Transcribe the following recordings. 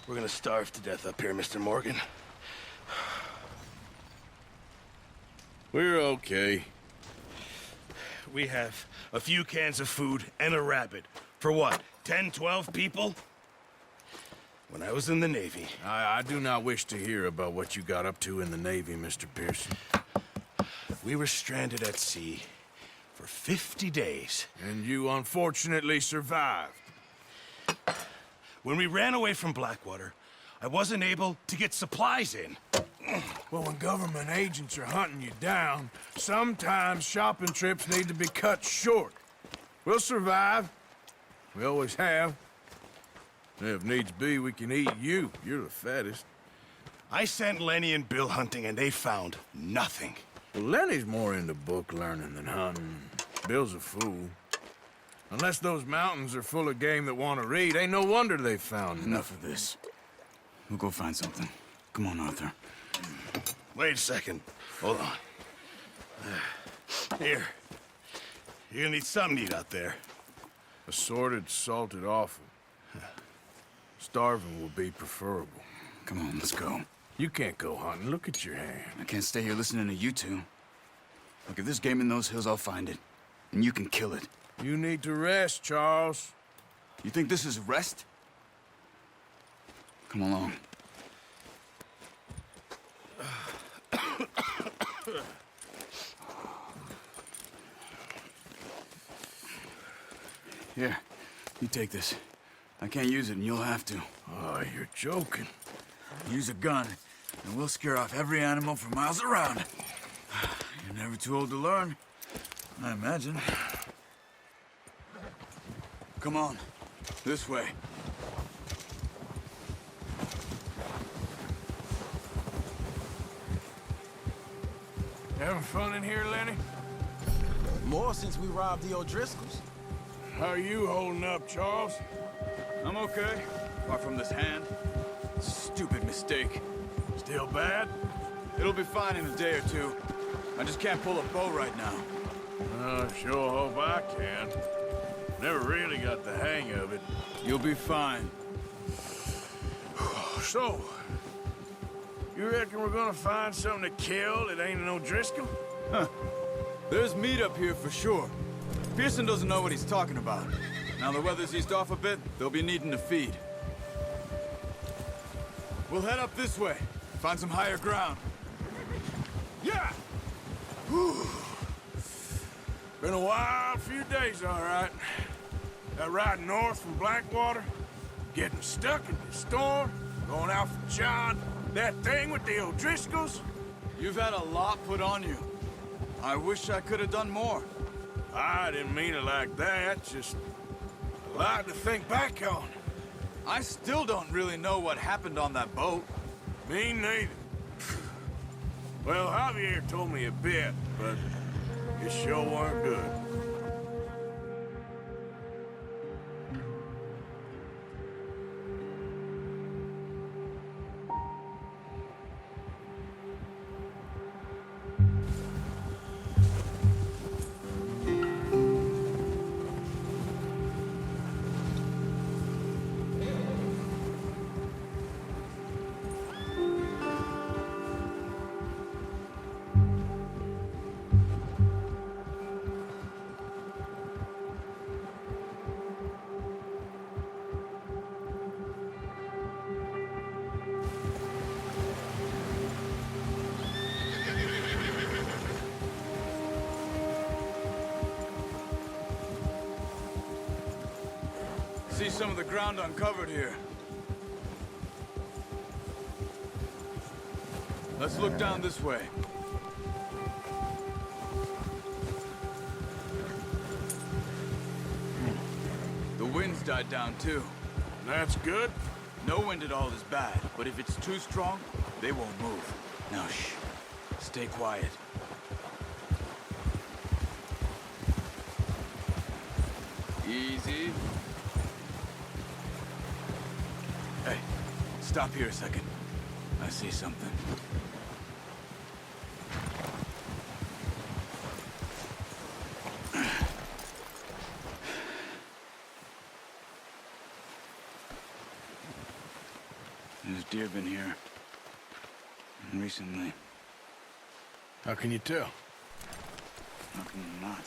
We're gonna starve to death up here, Mr. Morgan. We're okay. We have a few cans of food and a rabbit. For what, 10, 12 people? When I was in the Navy... I do not wish to hear about what you got up to in the Navy, Mr. Pearson. We were stranded at sea for 50 days. And you unfortunately survived. When we ran away from Blackwater, I wasn't able to get supplies in. Well, when government agents are hunting you down, sometimes shopping trips need to be cut short. We'll survive. We always have. And if needs be, we can eat you. You're the fattest. I sent Lenny and Bill hunting, and they found nothing. Well, Lenny's more into book learning than hunting. Bill's a fool. Unless those mountains are full of game that want to read, ain't no wonder they found Enough of this. We'll go find something. Come on, Arthur. Wait a second. Hold on. Here. You're gonna need something to eat out there. Assorted, salted offal. Starving will be preferable. Come on, let's go. You can't go hunting. Look at your hand. I can't stay here listening to you two. Look, if there's game in those hills, I'll find it. And you can kill it. You need to rest, Charles. You think this is rest? Come along. Here, you take this. I can't use it, and you'll have to. Oh, you're joking. Use a gun, and we'll scare off every animal for miles around. You're never too old to learn, I imagine. Come on, this way. Having fun in here, Lenny? More since we robbed the O'Driscolls. How are you holding up, Charles? I'm okay, apart from this hand. Stupid mistake. Still bad? It'll be fine in a day or two. I just can't pull a bow right now. I sure hope I can. Never really got the hang of it. You'll be fine. So, you reckon we're gonna find something to kill that ain't an O'Driscoll? Huh. There's meat up here for sure. Pearson doesn't know what he's talking about. Now the weather's eased off a bit, they'll be needing to feed. We'll head up this way, find some higher ground. Yeah! Whew. Been a wild few days, all right. That ride north from Blackwater, getting stuck in the storm, going out for John, that thing with the O'Driscolls. You've had a lot put on you. I wish I could have done more. I didn't mean it like that, just a lot to think back on. I still don't really know what happened on that boat. Me neither. Well, Javier told me a bit, but it sure weren't good. see some of the ground uncovered here. Let's look down this way. The wind's died down too. That's good. No wind at all is bad, but if it's too strong, they won't move. Now shh. Stay quiet. Easy. Hey, stop here a second. I see something. There's deer been here. Recently. How can you tell? How can you not?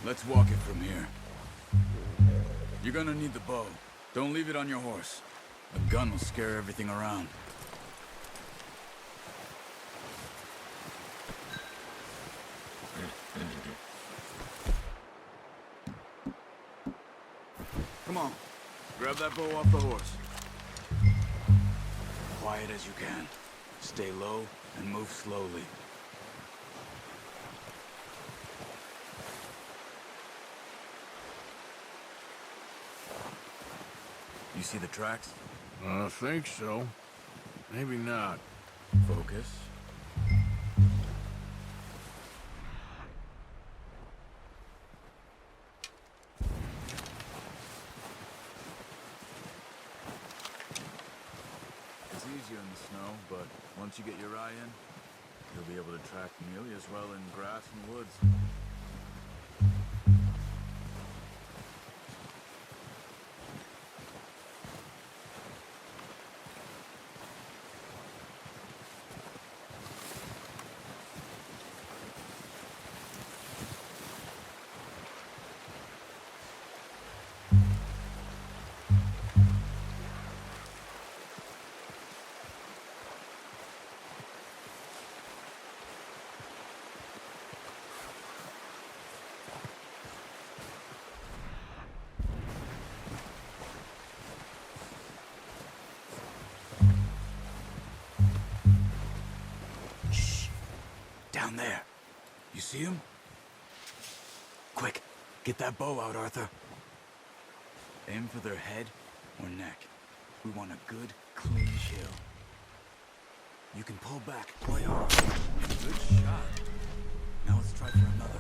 Let's walk it from here. You're gonna need the bow. Don't leave it on your horse. A gun will scare everything around. Come on. Grab that bow off the horse. Quiet as you can. Stay low and move slowly. You see the tracks? I think so. Maybe not. Focus. It's easier in the snow, but once you get your eye in, you'll be able to track nearly as well in grass and woods. Down there. You see him? Quick, get that bow out, Arthur. Aim for their head or neck. We want a good, clean kill. You can pull back quite hard. Good shot. Now let's try for another.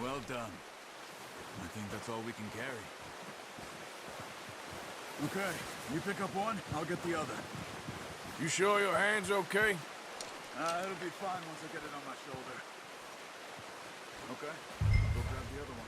Well done. I think that's all we can carry. Okay, you pick up one, I'll get the other. You sure your hand's okay? It'll be fine once I get it on my shoulder. Okay, I'll go grab the other one.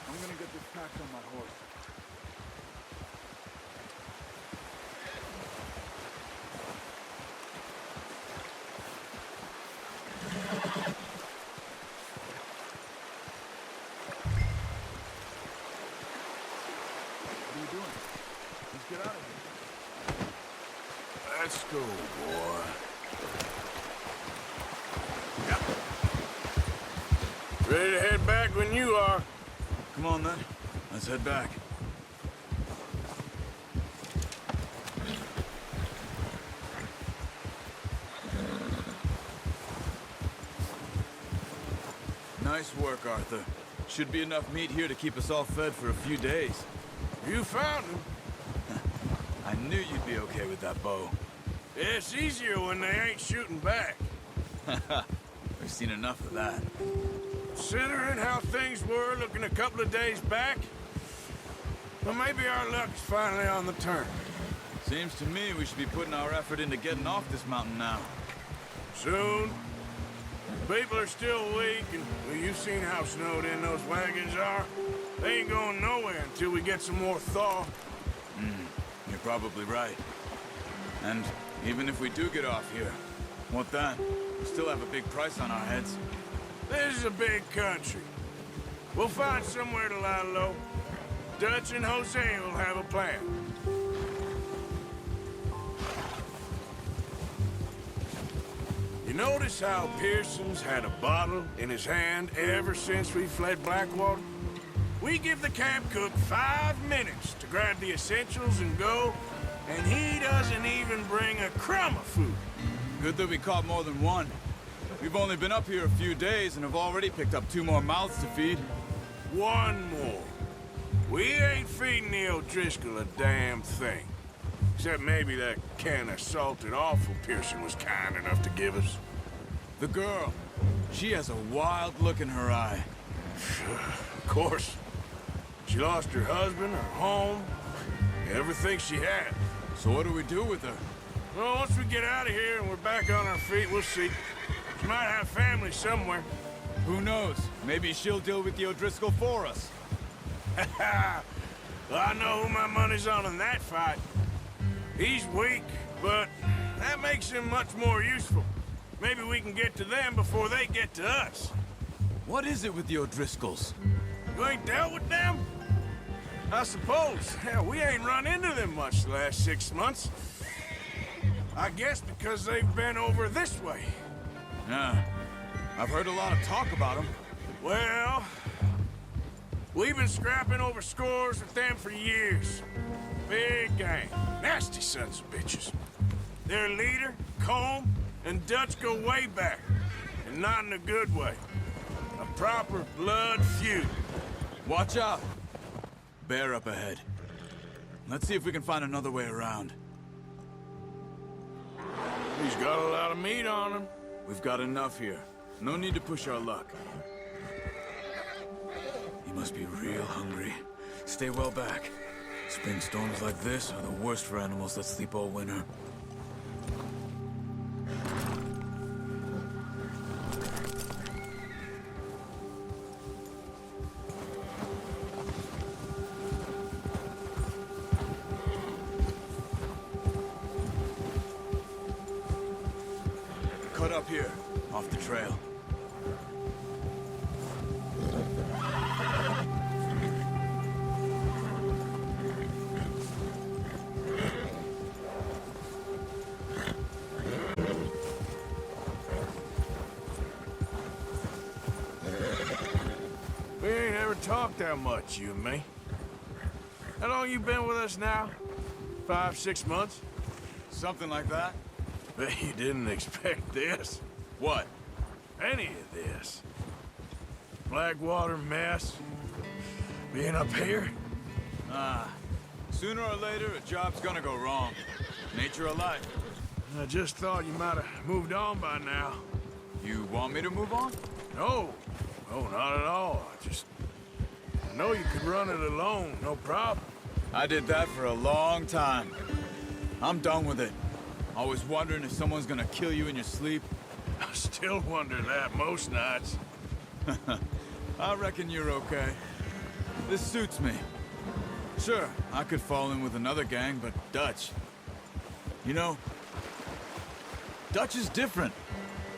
I'm gonna get this packed on my horse. get out of here. Let's go, boy. Ready to head back when you are. Come on, then. Let's head back. Nice work, Arthur. Should be enough meat here to keep us all fed for a few days. You found him. I knew you'd be okay with that bow. It's easier when they ain't shooting back. We've seen enough of that. Considering how things were looking a couple of days back, well, maybe our luck's finally on the turn. Seems to me we should be putting our effort into getting off this mountain now. Soon. People are still weak, and well, you've seen how snowed in those wagons are. They ain't going nowhere until we get some more thaw. You're probably right. And even if we do get off here, what then? We still have a big price on our heads. This is a big country. We'll find somewhere to lie low. Dutch and Jose will have a plan. You notice how Pearson's had a bottle in his hand ever since we fled Blackwater? We give the camp cook 5 minutes to grab the essentials and go, and he doesn't even bring a crumb of food. Good that we caught more than one. We've only been up here a few days and have already picked up 2 more mouths to feed. One more. We ain't feeding the O'Driscoll a damn thing. Except maybe that can of salted offal Pearson was kind enough to give us. The girl. She has a wild look in her eye. Of course. She lost her husband, her home, everything she had. So what do we do with her? Well, once we get out of here and we're back on our feet, we'll see. She might have family somewhere. Who knows? Maybe she'll deal with the O'Driscoll for us. Well, I know who my money's on in that fight. He's weak, but that makes him much more useful. Maybe we can get to them before they get to us. What is it with the O'Driscolls? You ain't dealt with them? I suppose. Hell, we ain't run into them much the last 6 months. I guess because they've been over this way. Yeah. I've heard a lot of talk about them. Well, we've been scrapping over scores with them for years. Big gang. Nasty sons of bitches. Their leader, Combe, and Dutch go way back. And not in a good way. A proper blood feud. Watch out! Bear up ahead. Let's see if we can find another way around. He's got a lot of meat on him. We've got enough here. No need to push our luck. He must be real hungry. Stay well back. Spring storms like this are the worst for animals that sleep all winter. Cut up here, off the trail. We ain't ever talked that much, you and me. How long you been with us now? 5, 6 months? Something like that? Bet you didn't expect this. What? Any of this. Blackwater mess. Being up here. Sooner or later, a job's gonna go wrong. Nature of life. I just thought you might have moved on by now. You want me to move on? No. No, not at all. I know you could run it alone, no problem. I did that for a long time. I'm done with it. Always wondering if someone's gonna kill you in your sleep. I still wonder that most nights. I reckon you're okay. This suits me. Sure, I could fall in with another gang, but Dutch... You know, Dutch is different.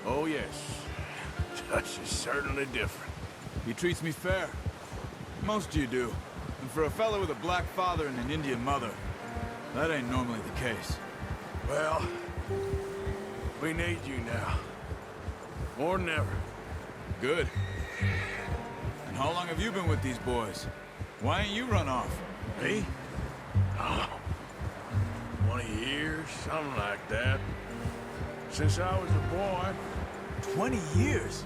Oh, yes. Dutch is certainly different. He treats me fair. Most of you do. And for a fellow with a black father and an Indian mother, That ain't normally the case. Well, we need you now. More than ever. Good. And how long have you been with these boys? Why ain't you run off? Me? Oh, 20 years, something like that. Since I was a boy. 20 years?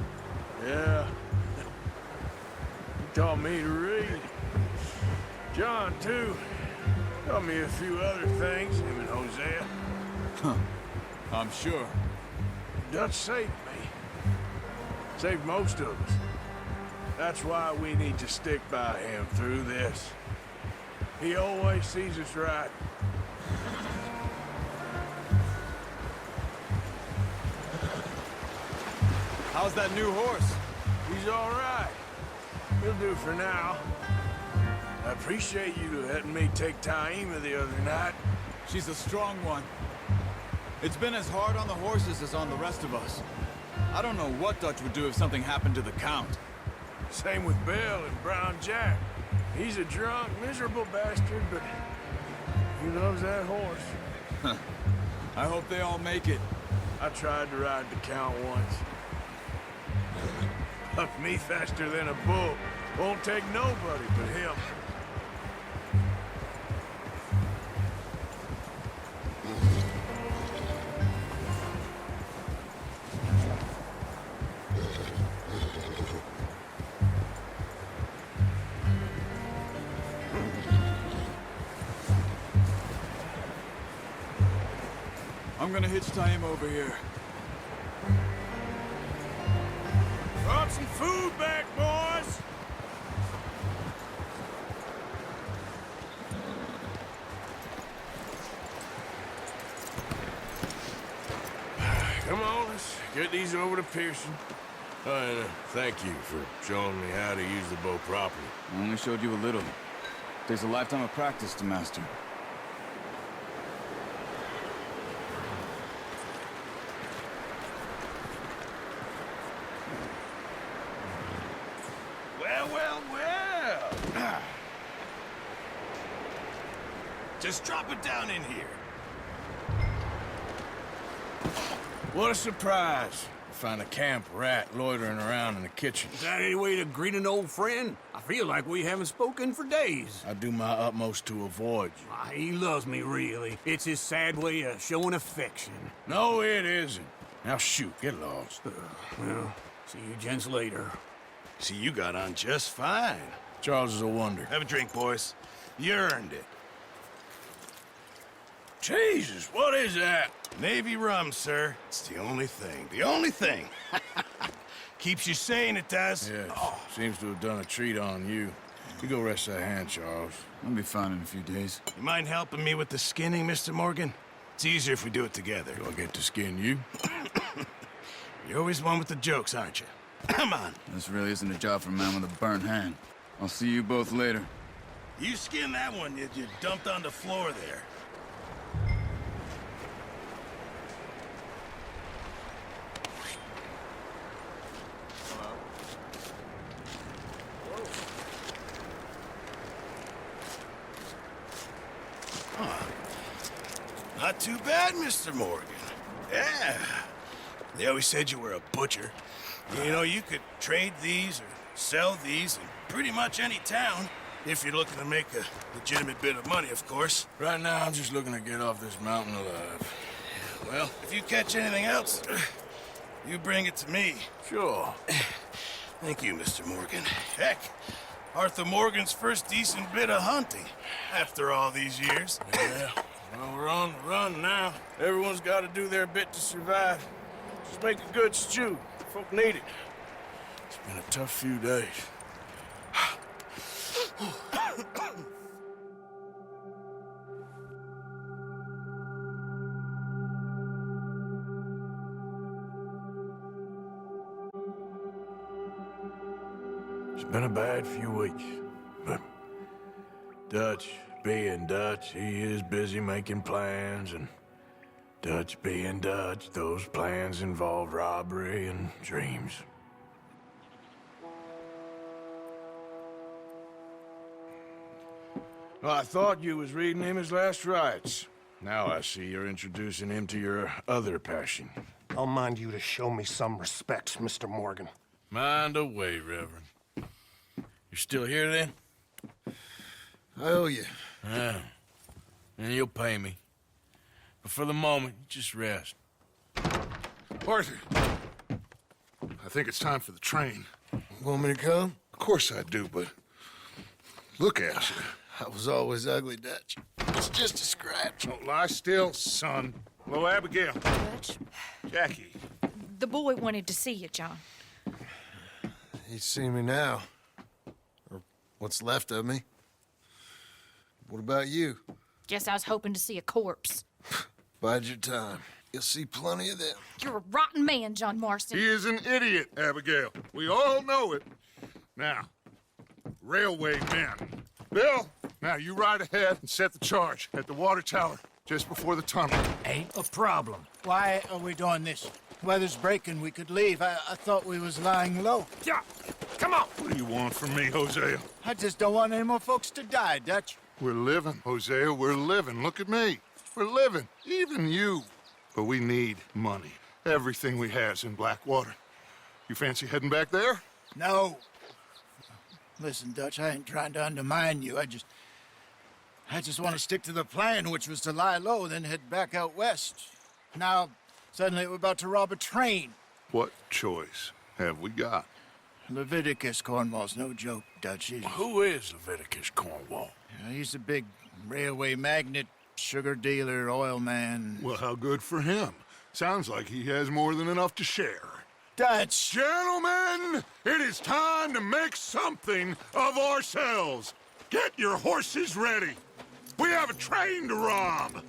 Yeah. He taught me to read. John, too. Taught me a few other things, him and Hosea. Huh. I'm sure. Dutch saved me. Saved most of us. That's why we need to stick by him through this. He always sees us right. How's that new horse? He's all right. He'll do for now. I appreciate you letting me take Taima the other night. She's a strong one. It's been as hard on the horses as on the rest of us. I don't know what Dutch would do if something happened to the Count. Same with Bill and Brown Jack. He's a drunk, miserable bastard, but he loves that horse. I hope they all make it. I tried to ride the Count once. Bucked me faster than a bull. Won't take nobody but him. I'm gonna hitch Taima over here. Brought some food back, boys! Come on, let's get these over to Pearson. And thank you for showing me how to use the bow properly. I only showed you a little. Takes a lifetime of practice to master. Well. Just drop it down in here. What a surprise. Find a camp rat loitering around in the kitchen. Is that any way to greet an old friend? I feel like we haven't spoken for days. I do my utmost to avoid you. He loves me, really. It's his sad way of showing affection. No, it isn't. Now shoot, get lost. Well, see you gents later. See, you got on just fine. Charles is a wonder. Have a drink, boys. You earned it. Jesus, what is that? Navy rum, sir. It's the only thing. The only thing. Keeps you sane, it does. Yes, seems to have done a treat on you. You go rest that hand, Charles. I'll be fine in a few days. You mind helping me with the skinning, Mr. Morgan? It's easier if we do it together. Do I get to skin you? You're always one with the jokes, aren't you? Come on. This really isn't a job for a man with a burnt hand. I'll see you both later. You skin that one you dumped on the floor there. Not too bad, Mr. Morgan. Yeah. They always said you were a butcher. You know, you could trade these or sell these in pretty much any town, if you're looking to make a legitimate bit of money, of course. Right now, I'm just looking to get off this mountain alive. Well, if you catch anything else, you bring it to me. Sure. Thank you, Mr. Morgan. Heck, Arthur Morgan's first decent bit of hunting, after all these years. Yeah. Well, we're on the run now. Everyone's got to do their bit to survive. Just make a good stew. Folk need it. It's been a tough few days. It's been a bad few weeks, but Dutch being Dutch, he is busy making plans, and Dutch being Dutch, those plans involve robbery and dreams. Well, I thought you was reading him his last rites. Now I see you're introducing him to your other passion. I'll mind you to show me some respect, Mr. Morgan. Mind away, Reverend. You still here, then? I owe you. Yeah. And you'll pay me. But for the moment, just rest. Arthur, I think it's time for the train. Want me to come? Of course I do, but look at you. I was always ugly, Dutch. It's just a scratch. Don't lie still, son. Hello, Abigail. Dutch, Jackie. the boy wanted to see you, John. He's seen me now. Or what's left of me. What about you? Guess I was hoping to see a corpse. Bide your time. You'll see plenty of them. You're a rotten man, John Marston. He is an idiot, Abigail. We all know it. Now, railway men. Bill, now you ride ahead and set the charge at the water tower just before the tunnel. Ain't a problem. Why are we doing this? Weather's breaking. We could leave. I thought we was lying low. Yeah, come on. What do you want from me, Hosea? I just don't want any more folks to die, Dutch. We're living, Hosea. We're living. Look at me. We're living. Even you. But we need money. Everything we has in Blackwater. You fancy heading back there? No. Listen, Dutch, I ain't trying to undermine you. I just want to stick to the plan, which was to lie low, then head back out west. Now, suddenly we're about to rob a train. What choice have we got? Leviticus Cornwall's no joke, Dutch. Who is Leviticus Cornwall? He's a big railway magnate, sugar dealer, oil man. Well, how good for him. Sounds like he has more than enough to share. Dutch! Gentlemen, it is time to make something of ourselves. Get your horses ready. We have a train to rob.